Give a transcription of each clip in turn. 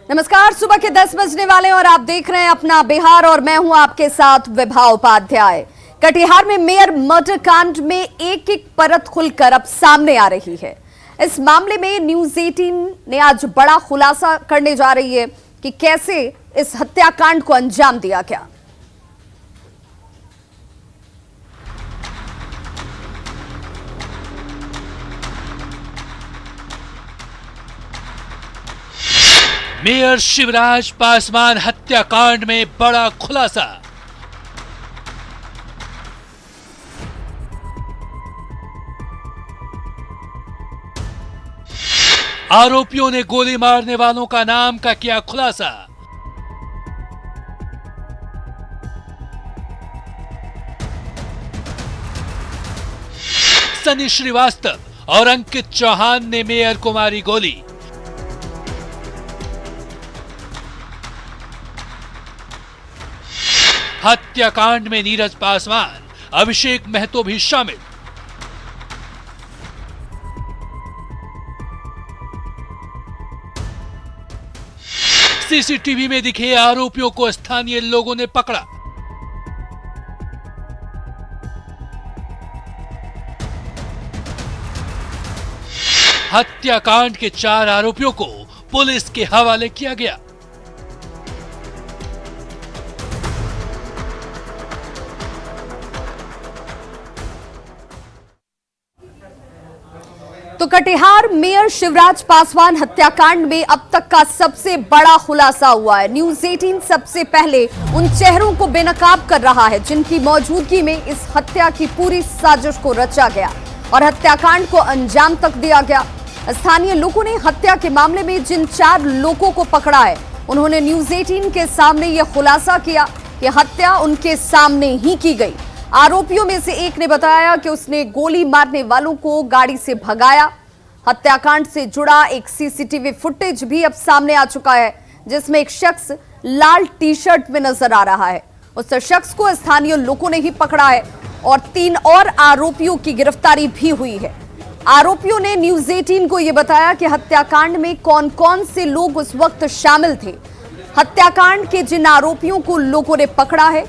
नमस्कार, सुबह के 10 बजने वाले और आप देख रहे हैं अपना बिहार और मैं हूं आपके साथ विभा उपाध्याय। कटिहार में मेयर मर्डर कांड में एक एक परत खुलकर अब सामने आ रही है। इस मामले में न्यूज 18 ने आज बड़ा खुलासा करने जा रही है कि कैसे इस हत्याकांड को अंजाम दिया गया। मेयर शिवराज पासवान हत्याकांड में बड़ा खुलासा। आरोपियों ने गोली मारने वालों का नाम का किया खुलासा। सनी श्रीवास्तव और अंकित चौहान ने मेयर को मारी गोली। हत्याकांड में नीरज पासवान, अभिषेक महतो भी शामिल। सीसीटीवी में दिखे आरोपियों को स्थानीय लोगों ने पकड़ा। हत्याकांड के 4 आरोपियों को पुलिस के हवाले किया गया। तो कटिहार मेयर शिवराज पासवान हत्याकांड में अब तक का सबसे बड़ा खुलासा हुआ है। न्यूज 18 सबसे पहले उन चेहरों को बेनकाब कर रहा है जिनकी मौजूदगी में इस हत्या की पूरी साजिश को रचा गया और हत्याकांड को अंजाम तक दिया गया। स्थानीय लोगों ने हत्या के मामले में जिन 4 लोगों को पकड़ा है, उन्होंने न्यूज 18 के सामने यह खुलासा किया कि हत्या उनके सामने ही की गई। आरोपियों में से एक ने बताया कि उसने गोली मारने वालों को गाड़ी से भगाया। हत्याकांड से जुड़ा एक सीसीटीवी फुटेज भी अब सामने आ चुका है जिसमें एक शख्स लाल टी-शर्ट में नजर आ रहा है। उस शख्स को स्थानीय लोगों ने ही पकड़ा है और 3 और आरोपियों की गिरफ्तारी भी हुई है। आरोपियों ने न्यूज 18 को यह बताया कि हत्याकांड में कौन कौन से लोग उस वक्त शामिल थे। हत्याकांड के जिन आरोपियों को लोगों ने पकड़ा है,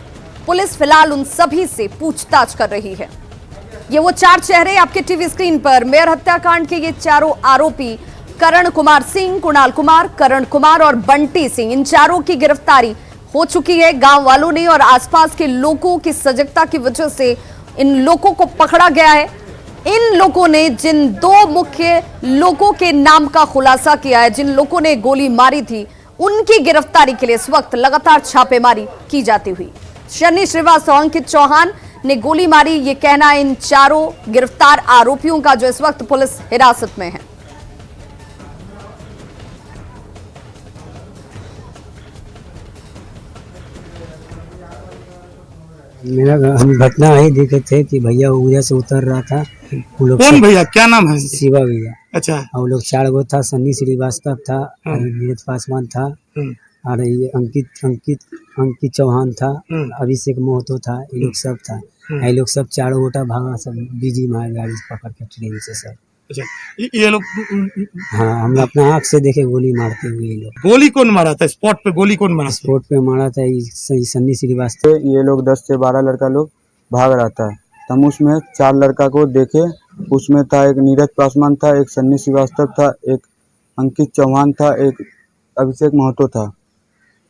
पुलिस फिलहाल उन सभी से पूछताछ कर रही है। ये वो 4 चेहरे आपके टीवी स्क्रीन पर। मेयर हत्याकांड के ये चारों आरोपी करण कुमार सिंह, कुणाल कुमार, करण कुमार और बंटी सिंह, इन चारों की गिरफ्तारी हो चुकी है। गांव वालों ने और आसपास के लोगों की सजगता की वजह से इन लोगों को पकड़ा गया है। इन लोगों ने जिन 2 मुख्य लोगों के नाम का खुलासा किया है, जिन लोगों ने गोली मारी थी, उनकी गिरफ्तारी के लिए इस वक्त लगातार छापेमारी की जाती हुई। सनी श्रीवास्तव, अंकित चौहान ने गोली मारी, ये कहना इन 4 गिरफ्तार आरोपियों का जो इस वक्त पुलिस हिरासत में है। हम घटना ही देखे थे कि भैया उधर से उतर रहा था। कौन भैया, क्या नाम है? शिवा भैया। अच्छा। और लोग 4 गो था। सन्नी श्रीवास्तव था, नीरज पासवान था, और ये अंकित चौहान था, अभिषेक महतो था, ये लोग सब था। ये लोग सब 4 गोटा भागा, सब बीजी मार गाड़ी पकड़ के ट्रेन से सब। अच्छा, ये लोग? हाँ, हम अपना आँख से देखे गोली मारते हुए। ये लोग गोली कौन मारा था? स्पॉट पे गोली कौन मारा? स्पॉट पे मारा था सन्नी श्रीवास्तव। ये लोग 10 से 12 लड़का लोग भाग रहा था। हम उसमें 4 लड़का को देखे। उसमें था एक नीरज पासवान था, एक सन्नी श्रीवास्तव था, एक अंकित चौहान था, एक अभिषेक महतो था।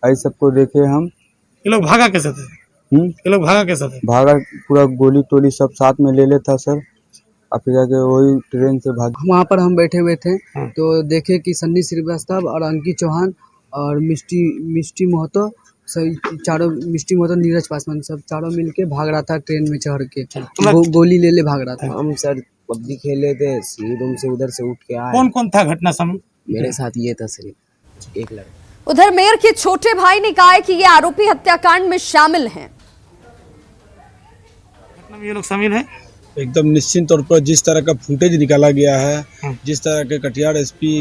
आई सबको देखे हम। ये लोग भागा कैसे थे? ये लोग भागा कैसे थे? भागा पूरा गोली टोली सब साथ में ले लेता सर। अब फिर जाके वही ट्रेन से भाग। वहाँ पर हम बैठे हुए थे तो देखे कि सन्नी श्रीवास्तव और अंकित चौहान और मिष्टी महतो, चारों, मिष्टी महतो, नीरज पासवान, सब चारों मिलके भाग रहा था ट्रेन में चढ़ के। गोली ले भाग रहा था। हम सर पबजी खेले थे, रूम से उधर से उठ के आए। कौन कौन था घटना समय? मेरे साथ ये था सिर्फ एक लड़का। उधर मेयर के छोटे भाई ने कहा है कि ये आरोपी हत्याकांड में शामिल हैं। घटना में ये लोग शामिल हैं। एकदम निश्चित तौर पर जिस तरह का फुटेज निकाला गया है, जिस तरह के कटिहार एसपी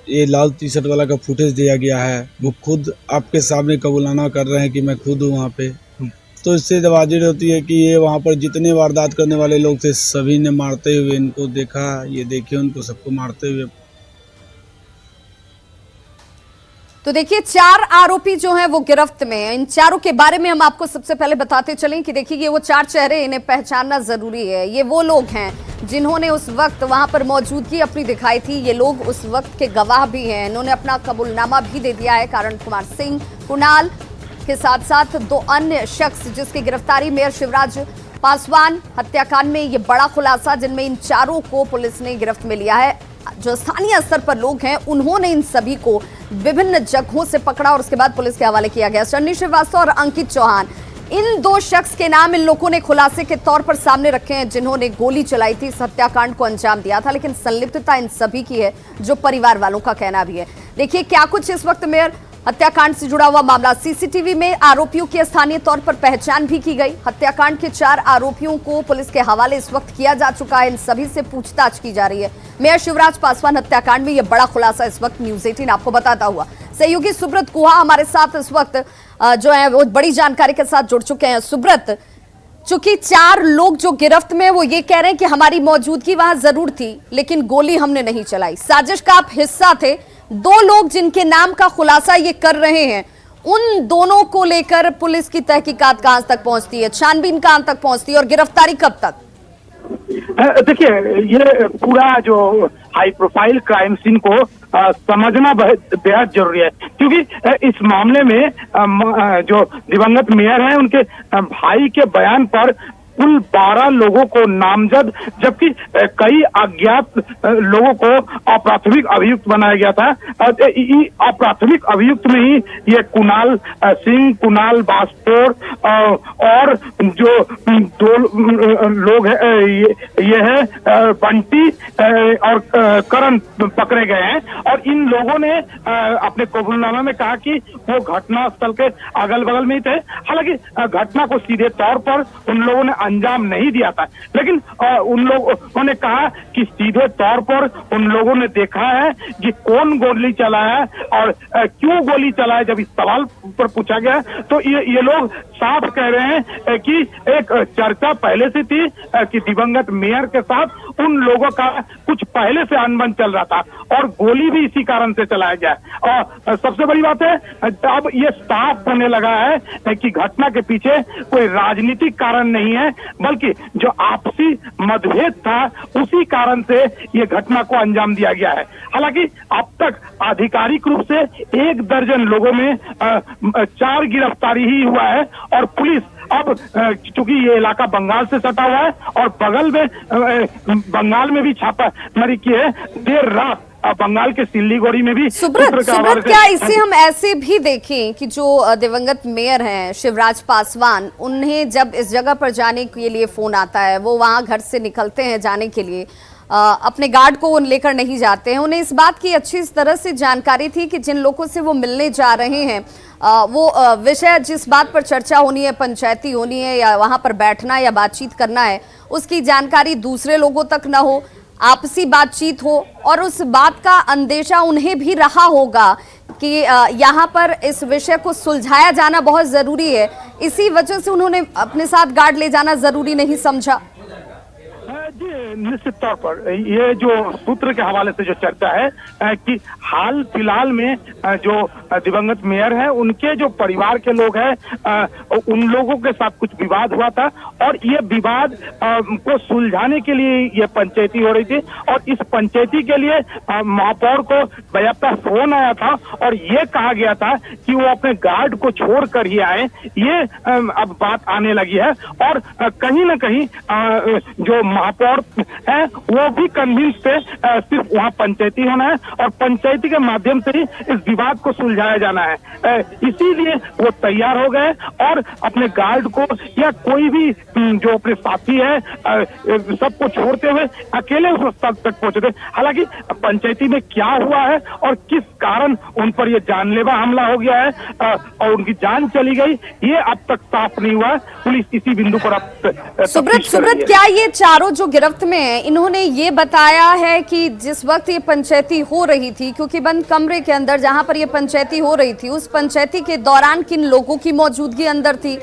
ये लाल टी शर्ट वाला का फुटेज दिया गया है, वो खुद आपके सामने कबूलाना कर रहे हैं कि मैं खुद हूँ वहाँ पे। तो इससे वाजिब होती है कि ये वहाँ पर जितने वारदात करने वाले लोग थे सभी ने मारते हुए इनको देखा, ये देखे उनको सबको मारते हुए। तो देखिए 4 आरोपी जो हैं वो गिरफ्त में हैं। इन चारों के बारे में हम आपको सबसे पहले बताते चलें कि देखिए ये वो 4 चेहरे, इन्हें पहचानना जरूरी है। ये वो लोग हैं जिन्होंने उस वक्त वहां पर मौजूदगी अपनी दिखाई थी। ये लोग उस वक्त के गवाह भी हैं। इन्होंने अपना कबूलनामा भी दे दिया है। कारण कुमार सिंह, कुणाल के साथ साथ 2 अन्य शख्स जिसकी गिरफ्तारी मेयर शिवराज पासवान हत्याकांड में ये बड़ा खुलासा, जिनमें इन चारों को पुलिस ने गिरफ्त में लिया है। जो स्थानीय स्तर पर लोग हैं उन्होंने इन सभी को विभिन्न जगहों से पकड़ा और उसके बाद पुलिस के हवाले किया गया। सन्नी श्रीवास्तव और अंकित चौहान, इन 2 शख्स के नाम इन लोगों ने खुलासे के तौर पर सामने रखे हैं, जिन्होंने गोली चलाई थी, इस हत्याकांड को अंजाम दिया था। लेकिन संलिप्तता इन सभी की है, जो परिवार वालों का कहना भी है। देखिए क्या कुछ इस वक्त मेयर हत्याकांड से जुड़ा हुआ मामला। सीसीटीवी में आरोपियों की स्थानीय तौर पर पहचान भी की गई। हत्याकांड के 4 आरोपियों को पुलिस के हवाले इस वक्त किया जा चुका है। इन सभी से पूछताछ की जा रही है। मेयर शिवराज पासवान हत्याकांड में यह बड़ा खुलासा इस वक्त न्यूज़ 18 आपको बताता हुआ। सहयोगी सुब्रत गुहा हमारे साथ इस वक्त जो है वो बड़ी जानकारी के साथ जुड़ चुके हैं। सुब्रत, चूंकि 4 लोग जो गिरफ्त में वो ये कह रहे हैं कि हमारी मौजूदगी वहां जरूर थी, लेकिन गोली हमने नहीं चलाई, साजिश का आप हिस्सा थे। 2 लोग जिनके नाम का खुलासा ये कर रहे हैं, उन दोनों को लेकर पुलिस की तहकीकात कहां तक पहुंचती है, छानबीन कहां तक पहुंचती है और गिरफ्तारी कब तक? देखिए, ये पूरा जो हाई प्रोफाइल क्राइम सीन को समझना बेहद जरूरी है, क्योंकि इस मामले में जो दिवंगत मेयर हैं उनके भाई के बयान पर कुल 12 लोगों को नामजद, जबकि कई अज्ञात लोगों को अप्राथमिक अभियुक्त बनाया गया था। अप्राथमिक अभियुक्त में ही ये कुणाल सिंह, कुणाल बास्पोर और जो 2 लोग हैं, ये है बंटी और करण पकड़े गए हैं। और इन लोगों ने अपने कबूलनामा में कहा कि वो घटना स्थल के अगल बगल में ही थे। हालांकि घटना को सीधे तौर पर उन लोगों ने अंजाम नहीं दिया था, लेकिन उन लोगों ने कहा कि सीधे तौर पर उन लोगों ने देखा है कि कौन गोली चलाया और क्यों गोली चलाया। जब इस सवाल पर पूछा गया तो ये लोग साफ कह रहे हैं कि एक चर्चा पहले से थी कि दिवंगत मेयर के साथ उन लोगों का कुछ पहले से अनबन चल रहा था और गोली भी इसी कारण से चलाया गया। और सबसे बड़ी बात है, अब ये साफ होने लगा है कि घटना के पीछे कोई राजनीतिक कारण नहीं है, बल्कि जो आपसी मतभेद था उसी कारण से ये घटना को अंजाम दिया गया है। हालांकि अब तक आधिकारिक रूप से 1 दर्जन लोगों में 4 गिरफ्तारी ही हुआ है और पुलिस अब चूंकि ये इलाका बंगाल से सटा हुआ है और बगल में बंगाल में भी छापामारी की है। देर रात बंगाल के सिल्लीगुड़ी में भी। सुब्रत, क्या इसे हम ऐसे भी देखें कि जो दिवंगत मेयर हैं शिवराज पासवान, उन्हें जब इस जगह पर जाने के लिए फोन आता है, वो वहां घर से निकलते हैं जाने के लिए, अपने गार्ड को लेकर नहीं जाते हैं। उन्हें इस बात की अच्छी तरह से जानकारी थी कि जिन लोगों से वो मिलने जा रहे हैं वो विषय जिस बात पर चर्चा होनी है, पंचायती होनी है या वहां पर बैठना या बातचीत करना है, उसकी जानकारी दूसरे लोगों तक ना हो, आपसी बातचीत हो और उस बात का अंदेशा उन्हें भी रहा होगा कि यहाँ पर इस विषय को सुलझाया जाना बहुत जरूरी है। इसी वजह से उन्होंने अपने साथ गार्ड ले जाना जरूरी नहीं समझा। जी, निश्चित तौर पर ये जो सूत्र के हवाले से जो चर्चा है कि हाल फिलहाल में जो दिवंगत मेयर है उनके जो परिवार के लोग हैं उन लोगों के साथ कुछ विवाद हुआ था और ये विवाद को सुलझाने के लिए ये पंचायती हो रही थी और इस पंचायती के लिए महापौर को बाकायदा फोन आया था और ये कहा गया था कि वो अपने गार्ड को छोड़ कर ही आए। ये अब बात आने लगी है और कहीं ना कहीं जो महापौर है वो भी कन्विंस थे सिर्फ वहाँ पंचायती होना है और पंचायती के माध्यम से ही इस विवाद को सुलझाया जाना है। इसीलिए वो तैयार हो गए और अपने गार्ड को या कोई भी जो अपने साथी है सबको छोड़ते हुए अकेले उस स्थल तक पहुंचे थे। हालांकि पंचायती में क्या हुआ है और किस कारण उन पर यह जानलेवा हमला हो गया है और उनकी जान चली गई, ये अब तक साफ नहीं हुआ। पुलिस इसी बिंदु पर अब सुब्रत, क्या ये चारों जो गिरफ्त में है इन्होंने ये बताया है कि जिस वक्त ये पंचायती हो रही थी, क्योंकि बंद कमरे के अंदर जहां पर ये पंचायती हो रही थी, उस पंचायती के दौरान किन लोगों की मौजूदगी अंदर थी?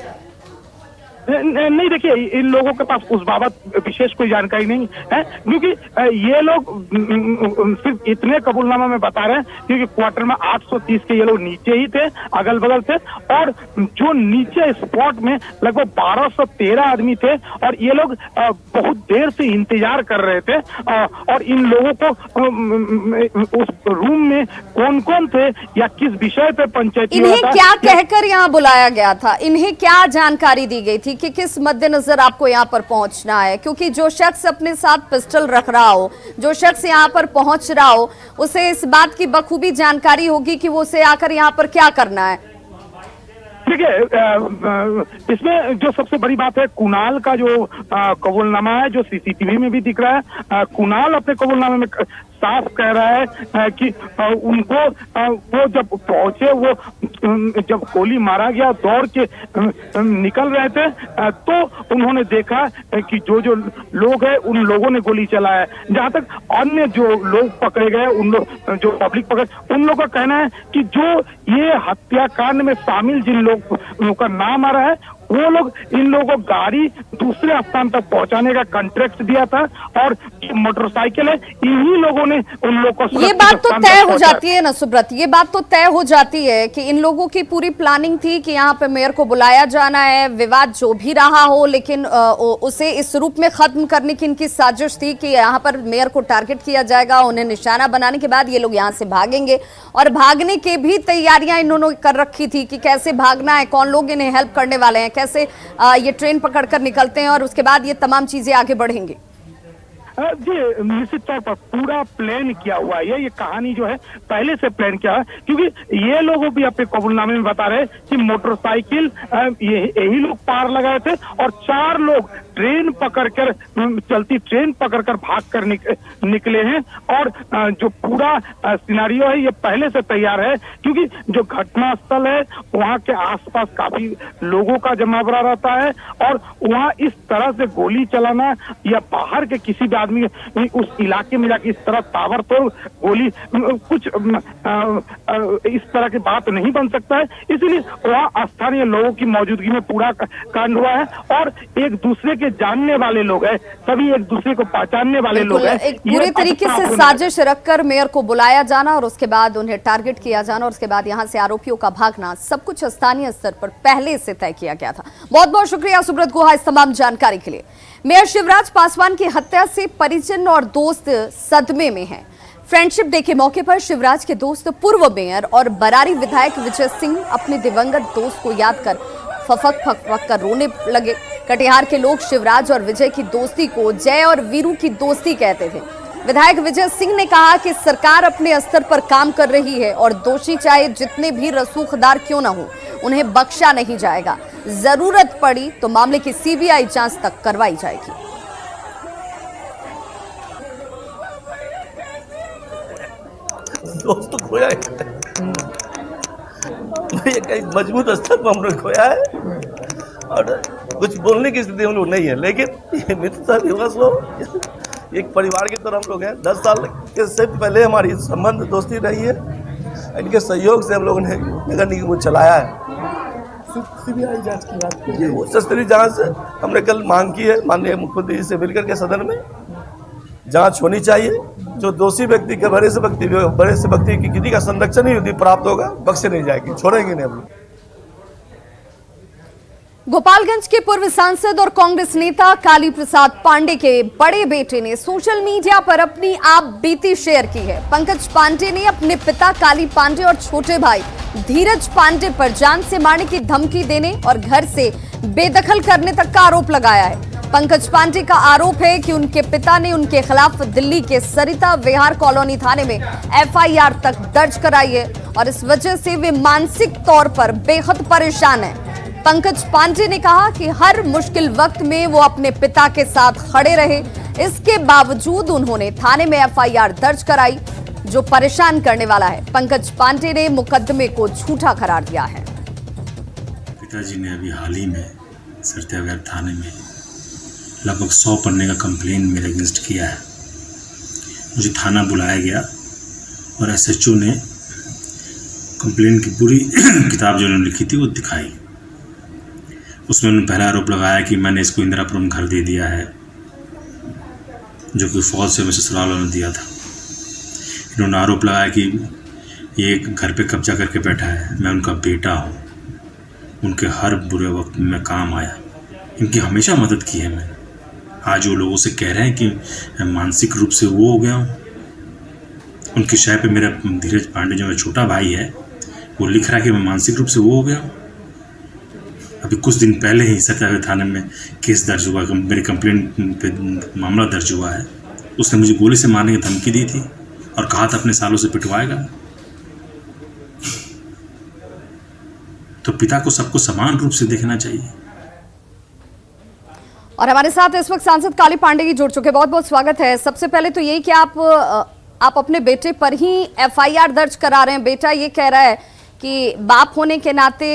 नहीं, देखिए इन लोगों के पास उस बाबत विशेष कोई जानकारी नहीं है, क्योंकि ये लोग सिर्फ इतने कबूलनामा में बता रहे हैं क्योंकि क्वार्टर में 830 के ये लोग नीचे ही थे, अगल बगल थे, और जो नीचे स्पॉट में लगभग 1213 आदमी थे और ये लोग बहुत देर से इंतजार कर रहे थे, और इन लोगों को उस रूम में कौन कौन थे या किस विषय पे पंचायती इन्हें क्या कहकर यहाँ बुलाया गया था, इन्हें क्या जानकारी दी गई थी कि किस मद्देनजर आपको यहाँ पर पहुंचना है? क्योंकि जो शख्स अपने साथ पिस्टल रख रहा हो, जो शख्स यहाँ पर पहुंच रहा हो, उसे इस बात की बखूबी जानकारी होगी कि वो उसे आकर यहाँ पर क्या करना है। देखिए, इसमें जो सबसे बड़ी बात है, कुणाल का जो कबूलनामा है, जो सीसीटीवी में भी दिख रहा है, कुणाल अपने कबूलनामे में साफ कह रहा है कि उनको वो जब पहुंचे, वो जब गोली मारा गया दौड़ के निकल रहे थे, तो उन्होंने देखा कि जो जो लोग हैं उन लोगों ने गोली चलाया है। जहां तक अन्य जो लोग पकड़े गए, उन लोग जो पब्लिक पकड़े, उन लोगों का कहना है कि जो ये हत्याकांड में शामिल जिन लोगों का नाम आ रहा है, वो लोग इन लोगों को गाड़ी दूसरे स्थान तक पहुंचाने का कॉन्ट्रैक्ट दिया था, और मोटरसाइकिल है, इन्हीं लोगों ने उन लोगों को। ये बात तो तय हो जाती है ना सुब्रत, ये बात तो तय हो जाती है कि इन लोगों की पूरी प्लानिंग थी कि यहाँ पे मेयर को बुलाया जाना है, विवाद जो भी रहा हो, लेकिन उसे इस रूप में खत्म करने की इनकी साजिश थी कि यहाँ पर मेयर को टारगेट किया जाएगा, उन्हें निशाना बनाने के बाद ये लोग यहाँ से भागेंगे, और भागने की भी तैयारियां इन्होंने कर रखी थी कि कैसे भागना है, कौन लोग इन्हें हेल्प करने वाले हैं, कैसे ये ट्रेन पकड़कर निकलते हैं, और उसके बाद ये तमाम चीजें आगे बढ़ेंगी। जी, निश्चित तौर पर पूरा प्लान किया हुआ है, ये कहानी जो है पहले से प्लान किया है, क्योंकि ये लोगों भी अपने कबूलनामे में बता रहे कि मोटरसाइकिल यही लोग पार लगाए थे, और 4 लोग ट्रेन पकड़कर, चलती ट्रेन पकड़कर भाग कर निकले हैं, और जो पूरा सिनारियो है ये पहले से तैयार है, क्योंकि जो घटना स्थल है वहाँ के आसपास काफी लोगों का जमावड़ा रहता है, और वहाँ इस तरह से गोली चलाना या बाहर के किसी भी आदमी उस इलाके में जाके इस तरह ताबड़तोड़ गोली, कुछ इस तरह की बात नहीं बन सकता है, इसलिए वहाँ स्थानीय लोगों की मौजूदगी में पूरा कांड हुआ है, और एक दूसरे के जानने वाले लोग हैं, सभी एक दूसरे को पहचानने वाले लोग हैं। एक पूरे तरीके से साजिश रखकर मेयर को बुलाया जाना, और उसके बाद उन्हें टारगेट किया जाना, और उसके बाद यहाँ से आरोपियों का भागना, सब कुछ स्थानीय स्तर पर पहले से तय किया गया था। बहुत बहुत शुक्रिया सुब्रत गुहा इस तमाम जानकारी के लिए। मेयर शिवराज पासवान की हत्या से परिजन और दोस्त सदमे में हैं। फ्रेंडशिप डे के मौके पर शिवराज के दोस्त पूर्व मेयर और बरारी विधायक विजय सिंह अपने दिवंगत दोस्त को याद कर फक कर रोने लगे। कटिहार के लोग शिवराज और विजय की दोस्ती को जय और वीरू की दोस्ती कहते थे। विधायक विजय सिंह ने कहा कि सरकार अपने स्तर पर काम कर रही है और दोषी चाहे जितने भी रसूखदार क्यों न हो, उन्हें बख्शा नहीं जाएगा। जरूरत पड़ी तो मामले की सीबीआई जांच तक करवाई जाएगी। दोस्त तो खोया है, कहीं मजबूत स्तर पर हम लोग खोया है, और कुछ बोलने की स्थिति हम लोग नहीं है, लेकिन मित्रता दिवस हो, एक परिवार की तरह हम लोग हैं। 10 साल के से पहले हमारी संबंध दोस्ती रही है, इनके सहयोग से हम लोगों ने नगर निगम को चलाया है। सीबीआई जांच की बात की, उच्च स्तरीय जांच हमने कल मांग की है माननीय मुख्यमंत्री जी से मिलकर के सदन में। जांच होनी चाहिए, जो दोषी व्यक्ति के बड़े से व्यक्ति की किसी का संरक्षण ही यदि प्राप्त होगा, बख्शे नहीं जाएगी, छोड़ेंगे नहीं हम लोग। गोपालगंज के पूर्व सांसद और कांग्रेस नेता काली प्रसाद पांडे के बड़े बेटे ने सोशल मीडिया पर अपनी आप बीती शेयर की है। पंकज पांडे ने अपने पिता काली पांडे और छोटे भाई धीरज पांडे पर जान से मारने की धमकी देने और घर से बेदखल करने तक का आरोप लगाया है। पंकज पांडे का आरोप है कि उनके पिता ने उनके खिलाफ दिल्ली के सरिता विहार कॉलोनी थाने में एफआईआर तक दर्ज कराई है और इस वजह से वे मानसिक तौर पर बेहद परेशान हैं। पंकज पांडे ने कहा कि हर मुश्किल वक्त में वो अपने पिता के साथ खड़े रहे, इसके बावजूद उन्होंने थाने में एफआईआर दर्ज कराई, जो परेशान करने वाला है। पंकज पांडे ने मुकदमे को झूठा करार दिया है। पिताजी ने अभी हाल ही में सरिता विहार थाने में लगभग 100 पन्ने का कंप्लेन मेरे अगेंस्ट किया है। मुझे थाना बुलाया गया और एसएचओ ने कंप्लेन की पूरी किताब जो उन्होंने लिखी थी वो दिखाई। उसमें उन्होंने पहला आरोप लगाया कि मैंने इसको इंदिरापुरम घर दे दिया है, जो कि फौज से मैं ससुराल ने दिया था। इन्होंने आरोप लगाया कि ये घर पे कब्जा करके बैठा है, मैं उनका बेटा हूँ, उनके हर बुरे वक्त में मैं काम आया, इनकी हमेशा मदद की है मैंने। आज वो लोगों से कह रहे हैं कि मैं मानसिक रूप से वो हो गया हूँ। उनकी शाय पे मेरा धीरज पांडे जो मेरा छोटा भाई है वो लिख रहा है कि मैं मानसिक रूप से वो हो गया हूँ। अभी कुछ दिन पहले ही सत्याग्रह थाने में केस दर्ज हुआ, मेरी कंप्लेंट पे मामला दर्ज हुआ है। उसने मुझे गोली से मारने की धमकी दी थी और कहा था अपने सालों से पिटवाएगा। तो पिता को सबको समान रूप से देखना चाहिए। और हमारे साथ इस वक्त सांसद काली पांडे जी जुड़ चुके, बहुत बहुत स्वागत है। सबसे पहले तो यही कि आप अपने बेटे पर ही एफआईआर दर्ज करा रहे हैं। बेटा ये कह रहा है कि बाप होने के नाते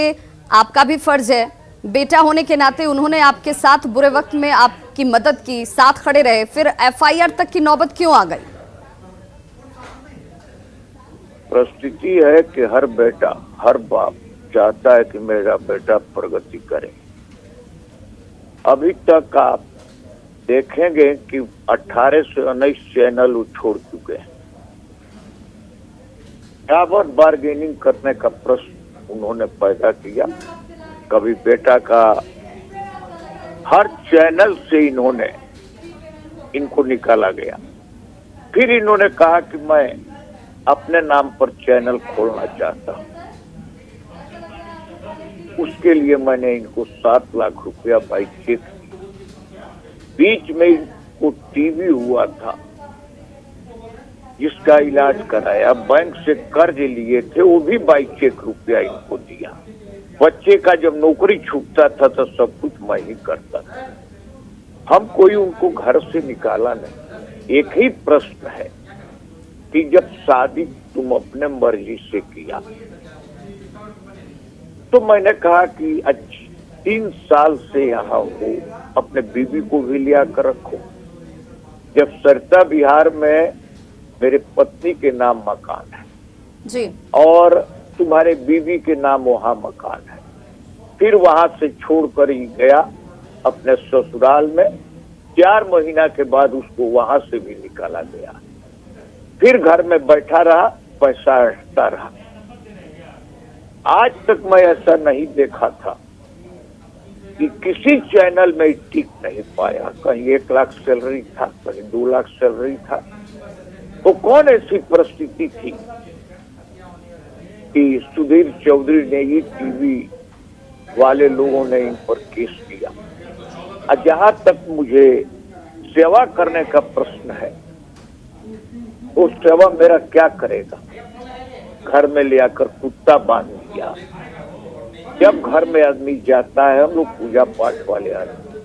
आपका भी फर्ज है, बेटा होने के नाते उन्होंने आपके साथ बुरे वक्त में आपकी मदद की, साथ खड़े रहे, फिर एफआईआर तक की नौबत क्यों आ गई? परिस्थिति है कि हर बेटा, हर बाप चाहता है कि मेरा बेटा प्रगति करे। अभी तक आप देखेंगे कि 18 से 19 चैनल वो छोड़ चुके हैं। बराबर बार्गेनिंग करने का प्रश्न उन्होंने पैदा किया। कभी बेटा का हर चैनल से इनको निकाला गया। फिर इन्होंने कहा कि मैं अपने नाम पर चैनल खोलना चाहता हूं। उसके लिए मैंने इनको 7 लाख रुपया बाई चेक दिया। बीच में इनको टीबी हुआ था जिसका इलाज कराया, बैंक से कर्ज लिए थे, वो भी बाई चेक रुपया इनको दिया। बच्चे का जब नौकरी छूटता था तो सब कुछ मैं ही करता था। हम कोई उनको घर से निकाला नहीं। एक ही प्रश्न है कि जब शादी तुम अपने मर्जी से किया तो मैंने कहा कि 3 साल से यहाँ हो, अपने बीवी को भी लिया कर रखो। जब सरता बिहार में मेरे पत्नी के नाम मकान है जी, और तुम्हारे बीवी के नाम वहाँ मकान है, फिर वहां से छोड़कर ही गया अपने ससुराल में। 4 महीना के बाद उसको वहां से भी निकाला गया। फिर घर में बैठा रहा, पैसा हटता रहा। आज तक मैं ऐसा नहीं देखा था कि किसी चैनल में टिक नहीं पाया। कहीं 1 लाख सैलरी था, कहीं 2 लाख सैलरी था। तो कौन ऐसी परिस्थिति थी कि सुधीर चौधरी ने ही टीवी वाले लोगों ने इन पर केस किया। और जहां तक मुझे सेवा करने का प्रश्न है, वो सेवा मेरा क्या करेगा? घर में ले आकर कुत्ता बांध दिया। जब घर में आदमी जाता है, हम लोग पूजा पाठ वाले आदमी,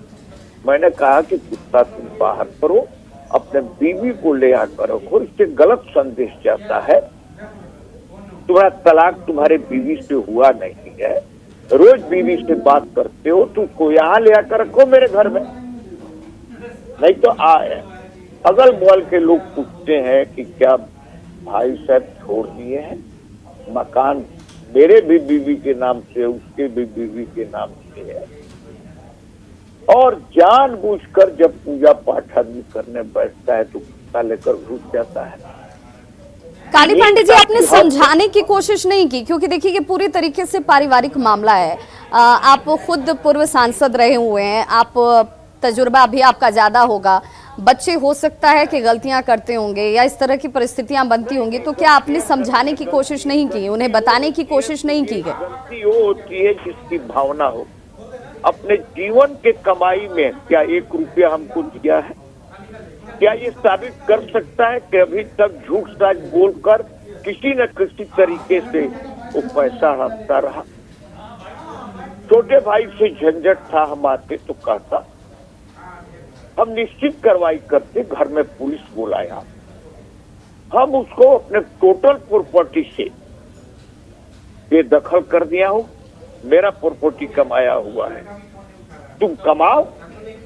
मैंने कहा कि कुत्ता तुम बाहर करो, अपने बीवी को ले आकर रखो। इससे गलत संदेश जाता है। तुम्हारा तलाक तुम्हारे बीवी से हुआ नहीं है, रोज बीवी से बात करते हो, तुमको यहाँ ले आकर रखो मेरे घर में। नहीं तो अगल बगल के लोग पूछते हैं कि क्या भाई साहब छोड़ दिए हैं मकान? मेरे भी बीवी के नाम से, उसके भी बीवी के नाम से है। और जानबूझकर जब पूजा पाठ आदमी करने बैठता है तो कुत्ता लेकर घुस जाता है। काली पांडे जी, आपने समझाने की कोशिश नहीं की, क्योंकि देखिए कि पूरी तरीके से पारिवारिक मामला है। आप खुद पूर्व सांसद रहे हुए हैं, आप तजुर्बा भी आपका ज्यादा होगा। बच्चे हो सकता है कि गलतियां करते होंगे या इस तरह की परिस्थितियां बनती होंगी, तो क्या आपने समझाने की कोशिश नहीं की, उन्हें बताने की कोशिश नहीं की गई? गलती वो होती है जिसकी भावना हो। अपने जीवन के कमाई में क्या 1 रुपया हमको दिया है? क्या ये साबित कर सकता है कि अभी तक झूठ साज बोलकर किसी न किसी तरीके से वो पैसा हड़पता रहा? छोटे भाई से झंझट था, हम आते तो कहता, हम निश्चित कार्रवाई करते। घर में पुलिस बुलाया, हम उसको अपने टोटल प्रॉपर्टी से बेदखल कर दिया हूं। मेरा प्रॉपर्टी कमाया हुआ है, तुम कमाओ,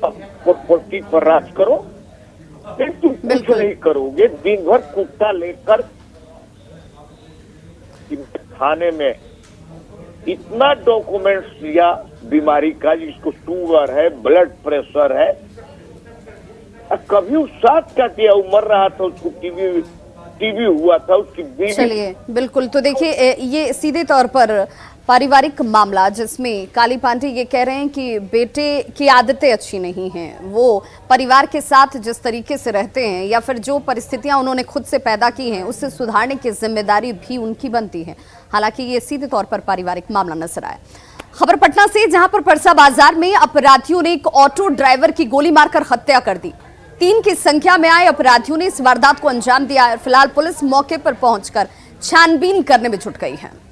प्रॉपर्टी पर राज करो। फिर तुम कुछ नहीं करोगे। दिन भर कुत्ता लेकर थाने में इतना डॉक्यूमेंट्स दिया बीमारी का, जिसको शुगर है, ब्लड प्रेशर है, कभी उस साथ क्या किया, वो मर रहा था, उसको टीबी हुआ था, उसकी बीवी। चलिए बिल्कुल, तो देखिए ये सीधे तौर पर पारिवारिक मामला जिसमें काली पांडे ये कह रहे हैं कि बेटे की आदतें अच्छी नहीं हैं, वो परिवार के साथ जिस तरीके से रहते हैं या फिर जो परिस्थितियां उन्होंने खुद से पैदा की हैं उससे सुधारने की जिम्मेदारी भी उनकी बनती है। हालांकि ये सीधे तौर पर पारिवारिक मामला नजर आया। खबर पटना से, जहां पर परसा बाजार में अपराधियों ने एक ऑटो ड्राइवर की गोली मारकर हत्या कर दी। 3 की संख्या में आए अपराधियों ने इस वारदात को अंजाम दिया है। फिलहाल पुलिस मौके पर पहुंचकर छानबीन करने में जुट गई है।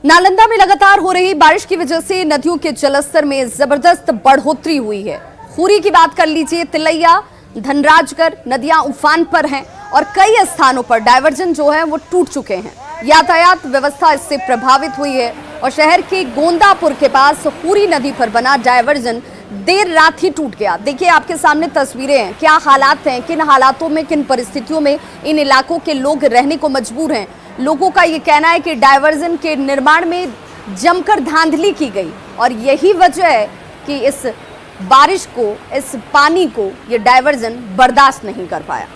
नालंदा में लगातार हो रही बारिश की वजह से नदियों के जलस्तर में जबरदस्त बढ़ोतरी हुई है। खूरी की बात कर लीजिए, तिलैया, धनराजगढ़ नदियां उफान पर हैं और कई स्थानों पर डायवर्जन जो है वो टूट चुके हैं। यातायात व्यवस्था इससे प्रभावित हुई है और शहर के गोंदापुर के पास खूरी नदी पर बना डायवर्जन देर रात ही टूट गया। देखिए आपके सामने तस्वीरें हैं, क्या हालात हैं, किन हालातों में, किन परिस्थितियों में इन इलाकों के लोग रहने को मजबूर हैं। लोगों का ये कहना है कि डायवर्जन के निर्माण में जमकर धांधली की गई और यही वजह है कि इस बारिश को, इस पानी को ये डायवर्जन बर्दाश्त नहीं कर पाया।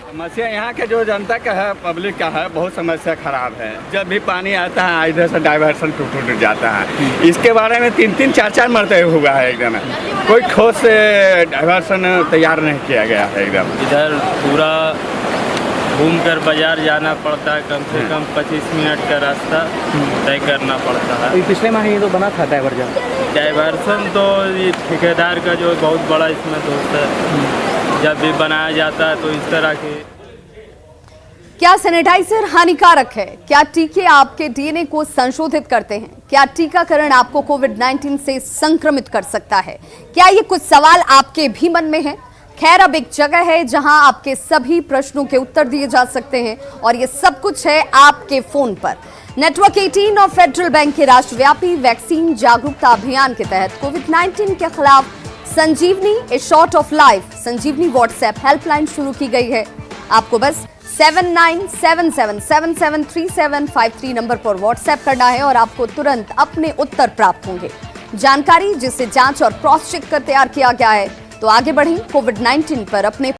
समस्या यहाँ के जो जनता का है, पब्लिक का है, बहुत समस्या खराब है। जब भी पानी आता है इधर से डाइवर्सन टूट जाता है। इसके बारे में 3-3, 4-4 मरतबा हुआ है। एकदम कोई ठोस डाइवर्सन तैयार नहीं किया गया है। एकदम इधर पूरा घूमकर बाजार जाना पड़ता है, कम से कम 25 मिनट का रास्ता तय करना पड़ता है। पिछले महीने तो बना था डाइवर्सन तो ये ठेकेदार का जो बहुत बड़ा इसमें दोस्त है। जब भी बनाया जाता है तो इस तरह के। क्या सैनिटाइजर हानिकारक है? क्या टीके आपके डीएनए को संशोधित करते हैं? क्या टीकाकरण आपको कोविड-19 से संक्रमित कर सकता है? क्या ये कुछ सवाल आपके भी मन में हैं? खैर, अब एक जगह है जहां आपके सभी प्रश्नों के उत्तर दिए जा सकते हैं और ये सब कुछ है आपके फोन पर। नेटवर्क 18 और फेडरल बैंक के राष्ट्रव्यापी वैक्सीन जागरूकता अभियान के तहत कोविड-19 के खिलाफ Sanjeevani a shot of life Sanjeevani WhatsApp helpline शुरू की गई है। आपको बस 7977773753 नंबर पर व्हाट्सएप करना है और आपको तुरंत अपने उत्तर प्राप्त होंगे। जानकारी जिसे जांच और क्रॉस चेक कर तैयार किया गया है। तो आगे बढ़ें, कोविड-19 पर अपने